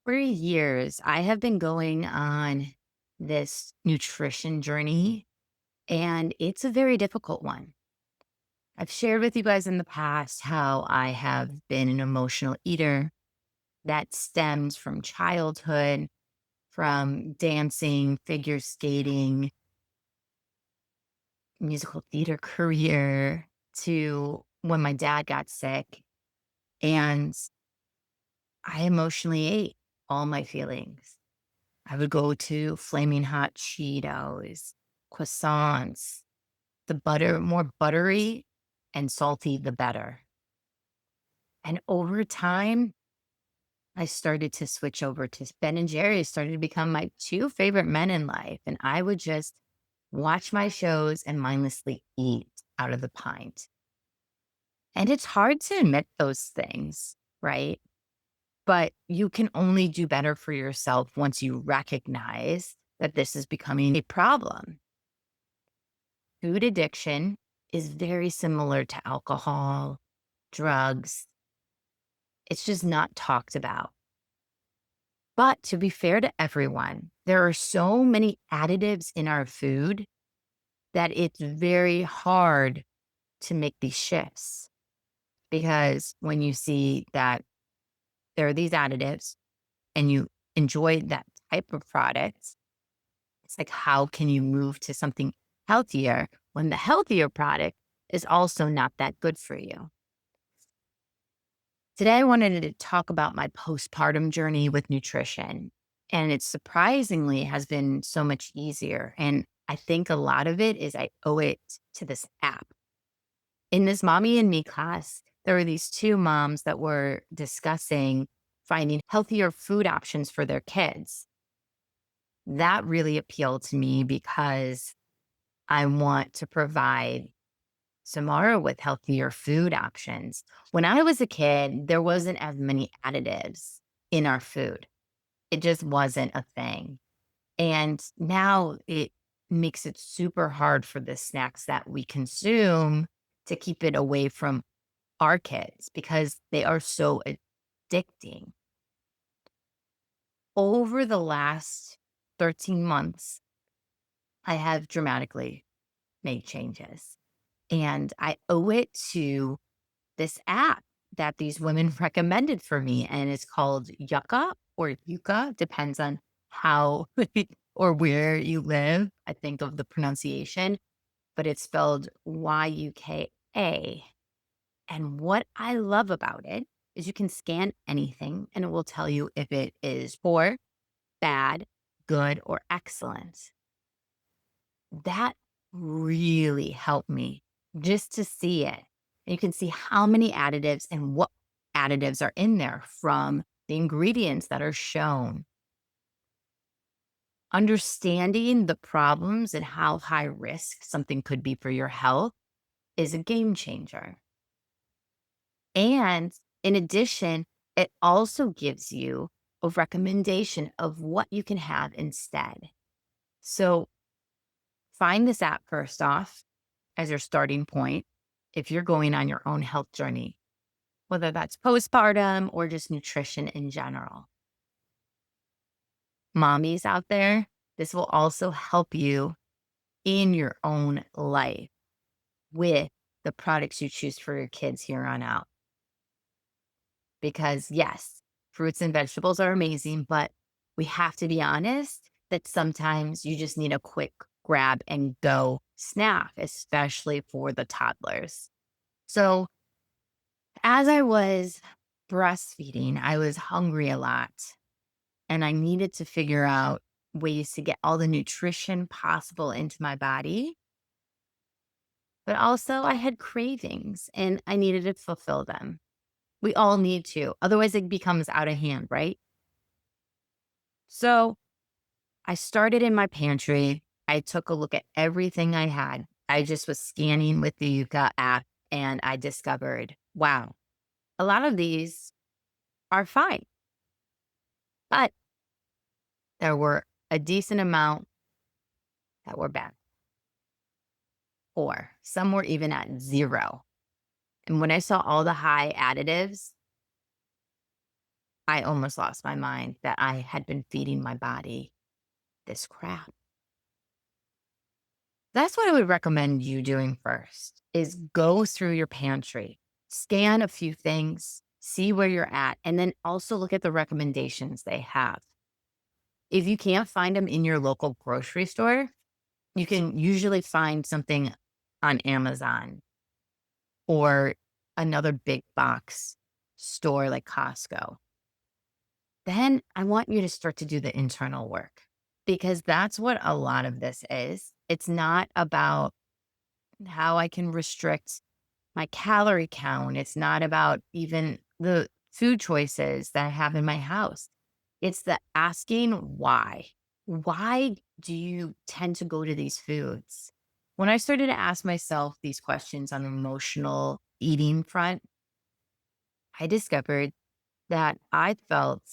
For years, I have been going on this nutrition journey, and it's a very difficult one. I've shared with you guys in the past how I have been an emotional eater that stems from childhood, from dancing, figure skating, musical theater career to when my dad got sick. And I emotionally ate all my feelings. I would go to flaming hot Cheetos, croissants, the butter, more buttery and salty, the better. And over time, I started to switch over to Ben and Jerry's started to become my two favorite men in life. And I would just watch my shows and mindlessly eat out of the pint. And it's hard to admit those things, right? But you can only do better for yourself once you recognize that this is becoming a problem. Food addiction is very similar to alcohol, drugs. It's just not talked about. But to be fair to everyone, there are so many additives in our food that it's very hard to make these shifts. Because when you see that there are these additives and you enjoy that type of product, it's like, how can you move to something healthier when the healthier product is also not that good for you? Today, I wanted to talk about my postpartum journey with nutrition. And it surprisingly has been so much easier. And I think a lot of it is I owe it to this app. In this Mommy and Me class, there were these two moms that were discussing finding healthier food options for their kids. That really appealed to me because I want to provide Samara with healthier food options. When I was a kid, there wasn't as many additives in our food. It just wasn't a thing. And now it makes it super hard for the snacks that we consume to keep it away from our kids because they are so addicting. Over the last 13 months, I have dramatically made changes. And I owe it to this app that these women recommended for me, and it's called Yuka or Yuka, depends on how or where you live. I think of the pronunciation, but it's spelled Yuka. And what I love about it is you can scan anything and it will tell you if it is poor, bad, good, or excellent. That really helped me just to see it. And you can see how many additives and what additives are in there from the ingredients that are shown. Understanding the problems and how high risk something could be for your health is a game changer. And in addition, it also gives you a recommendation of what you can have instead. So find this app first off as your starting point if you're going on your own health journey, whether that's postpartum or just nutrition in general. Mommies out there, this will also help you in your own life with the products you choose for your kids here on out. Because yes, fruits and vegetables are amazing, but we have to be honest that sometimes you just need a quick grab and go snack, especially for the toddlers. So as I was breastfeeding, I was hungry a lot and I needed to figure out ways to get all the nutrition possible into my body. But also, I had cravings and I needed to fulfill them. We all need to. Otherwise, it becomes out of hand, right? So I started in my pantry. I took a look at everything I had. I just was scanning with the Yuka app and I discovered, wow, a lot of these are fine, but there were a decent amount that were bad, or some were even at zero. And when I saw all the high additives, I almost lost my mind that I had been feeding my body this crap. That's what I would recommend you doing first is go through your pantry, scan a few things, see where you're at, and then also look at the recommendations they have. If you can't find them in your local grocery store, you can usually find something on Amazon or another big box store like Costco. Then I want you to start to do the internal work because that's what a lot of this is. It's not about how I can restrict my calorie count. It's not about even the food choices that I have in my house. It's the asking why. Why do you tend to go to these foods? When I started to ask myself these questions on the emotional eating front, I discovered that I felt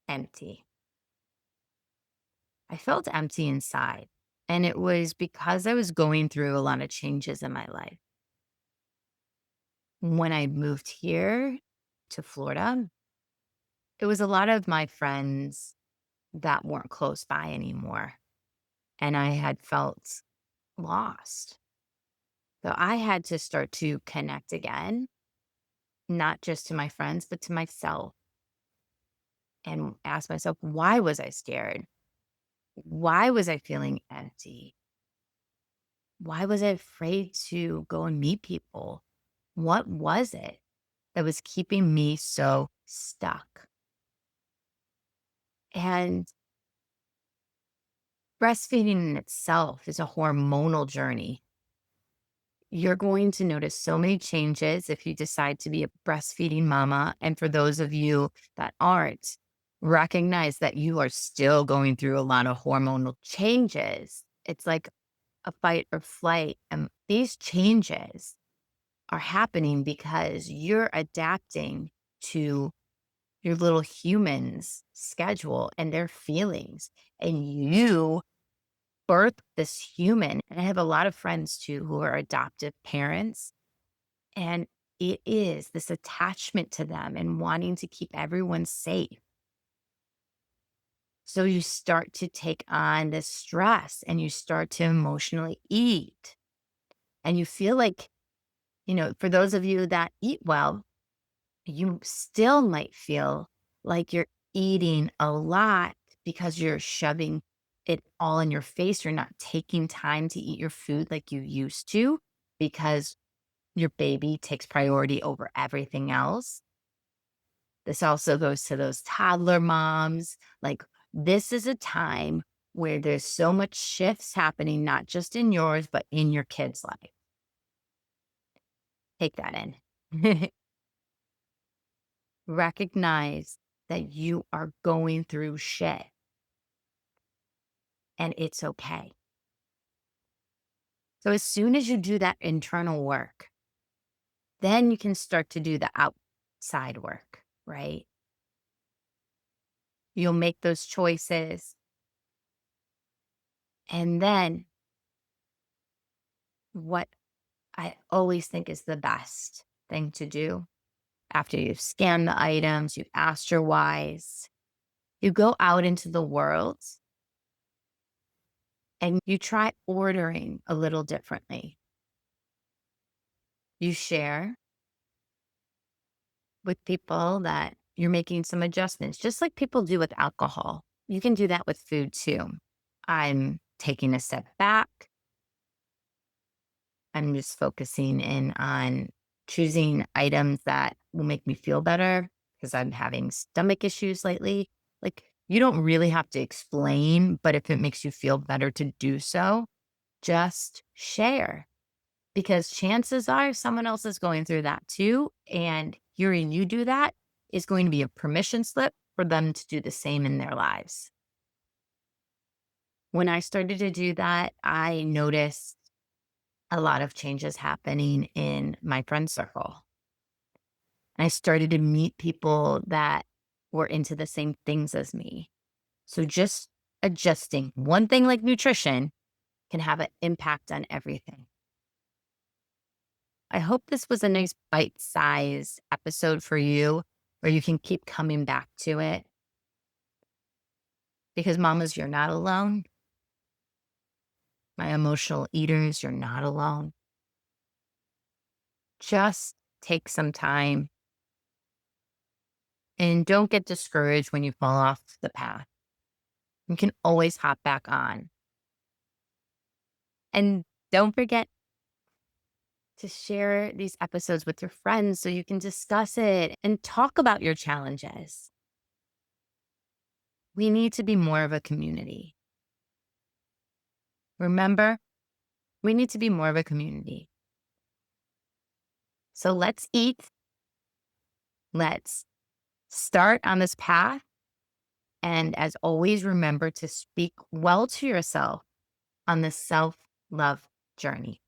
empty. I felt empty inside. And it was because I was going through a lot of changes in my life. When I moved here to Florida, it was a lot of my friends that weren't close by anymore. And I had felt lost. So I had to start to connect again, not just to my friends, but to myself and ask myself, why was I scared? Why was I feeling empty? Why was I afraid to go and meet people? What was it that was keeping me so stuck? And breastfeeding in itself is a hormonal journey. You're going to notice so many changes if you decide to be a breastfeeding mama. And for those of you that aren't, recognize that you are still going through a lot of hormonal changes. It's like a fight or flight. And these changes are happening because you're adapting to your little human's schedule and their feelings. And you birth this human. And I have a lot of friends too who are adoptive parents. And it is this attachment to them and wanting to keep everyone safe. So you start to take on this stress and you start to emotionally eat. And you feel like, for those of you that eat well, you still might feel like you're eating a lot because you're shoving it all in your face. You're not taking time to eat your food like you used to because your baby takes priority over everything else. This also goes to those toddler moms. Like, this is a time where there's so much shifts happening, not just in yours, but in your kid's life. Take that in. Recognize that you are going through shit and it's okay. So as soon as you do that internal work, then you can start to do the outside work, right? You'll make those choices. And then what I always think is the best thing to do after you've scanned the items, you've asked your whys, you go out into the world and you try ordering a little differently. You share with people that you're making some adjustments, just like people do with alcohol. You can do that with food too. I'm taking a step back. I'm just focusing in on choosing items that will make me feel better because I'm having stomach issues lately. Like, you don't really have to explain, but if it makes you feel better to do so, just share because chances are someone else is going through that too. And hearing you do that is going to be a permission slip for them to do the same in their lives. When I started to do that, I noticed a lot of changes happening in my friend circle. And I started to meet people that were into the same things as me. So just adjusting one thing like nutrition can have an impact on everything. I hope this was a nice bite sized episode for you where you can keep coming back to it because, mamas, you're not alone. My emotional eaters, you're not alone. Just take some time and don't get discouraged when you fall off the path. You can always hop back on. And don't forget to share these episodes with your friends so you can discuss it and talk about your challenges. We need to be more of a community. Remember, we need to be more of a community. So let's eat. Let's start on this path. And as always, remember to speak well to yourself on this self love journey.